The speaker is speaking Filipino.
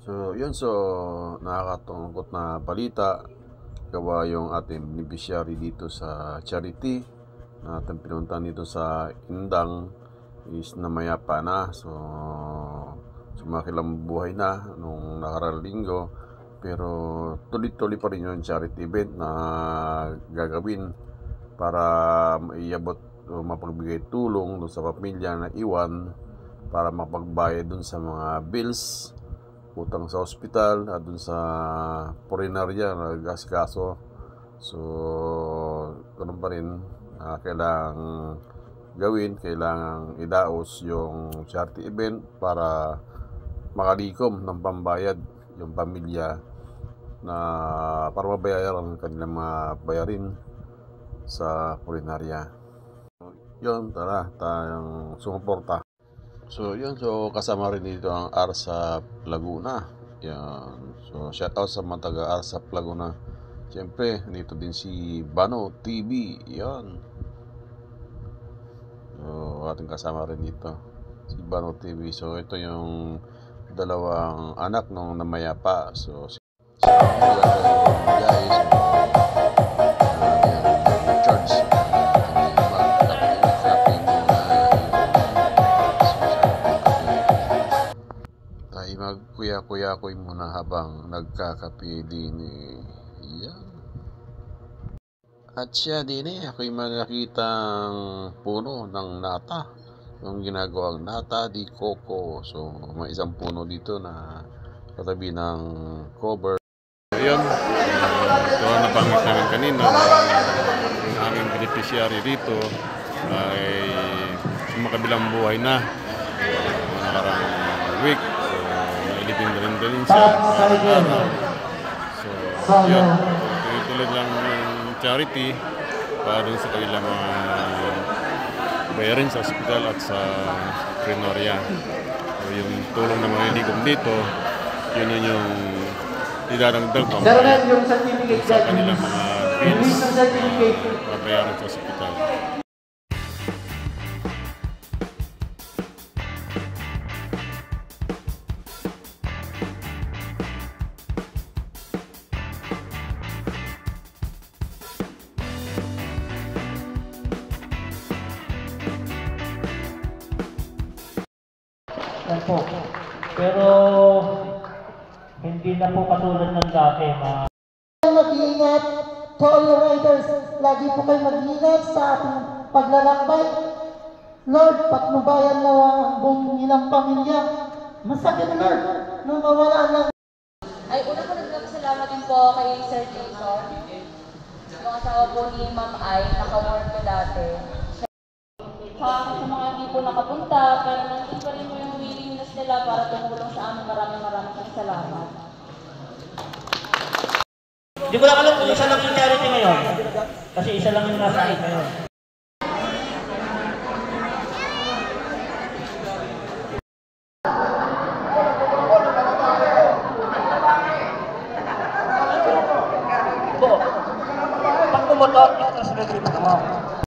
So, yun. So, nakakatungkot na balita. Gawa yung ating beneficiary dito sa charity na ating pinuntahan dito sa Indang is namayapa na. So, sumakilang buhay na nung nakaraang linggo. Pero tuloy-tuloy pa rin yung charity event na gagawin para maiabot o mapagbigay tulong doon sa pamilya na iwan para mapagbayad dun sa mga bills, utang sa ospital at dun sa purinarya na gasgaso. So, ganun pa rin, kailangang gawin, kailangang idaos yung charity event para makalikom ng pambayad yung pamilya na para mabayaran ang kanilang mga bayarin sa purinarya. Yun, tara, tayong sumuporta. So, yun. So, kasama rin dito ang ARSAP Laguna. Yan. So, shout out sa mga taga ARSAP Laguna. Siyempre, dito din si Bano TV. Yan. So, ating kasama rin dito si Bano TV. So, ito yung dalawang anak nung namayapa. So, guys, magkuya-kuya-kuy muna habang nagkakape din yan. At siya din ako'y makakitang puno ng nata, yung ginagawang nata di coco. So may isang puno dito na katabi ng cover. Ayun, ito na pangit namin kanina yung aming beneficiary dito ay makabilang buhay na nakarang week. Ilipin na rin siya araw-araw. So, yun. Tuloy lang yung charity para dun sa kanilang mga bayarin sa ospital at sa purinarya. So, yung tulong na manilikom dito, yun yung idadagdag pa sa kanilang mga bills na bayarin sa ospital. Po. Pero hindi na po katulad ng dati. Mag-iingat, to all the riders, lagi po kayo mag-iingat sa ating paglalakbay. Lord, patnubayan na ang buong ilang pamilya. Masakit, Lord, nung mawala lang. Ay, una po nagpapasalamat din po kay Sir Jason. Yung asawa po ni Ma'am Ay, naka-work ko dati. Sa mga hindi po nakapunta, pero nandun pa rin po yung willingness nila para tumulong sa amin. Maraming salamat. Hindi ko lang alam kung isa lang yung charity ngayon. Kasi isa lang yung nasa ngayon.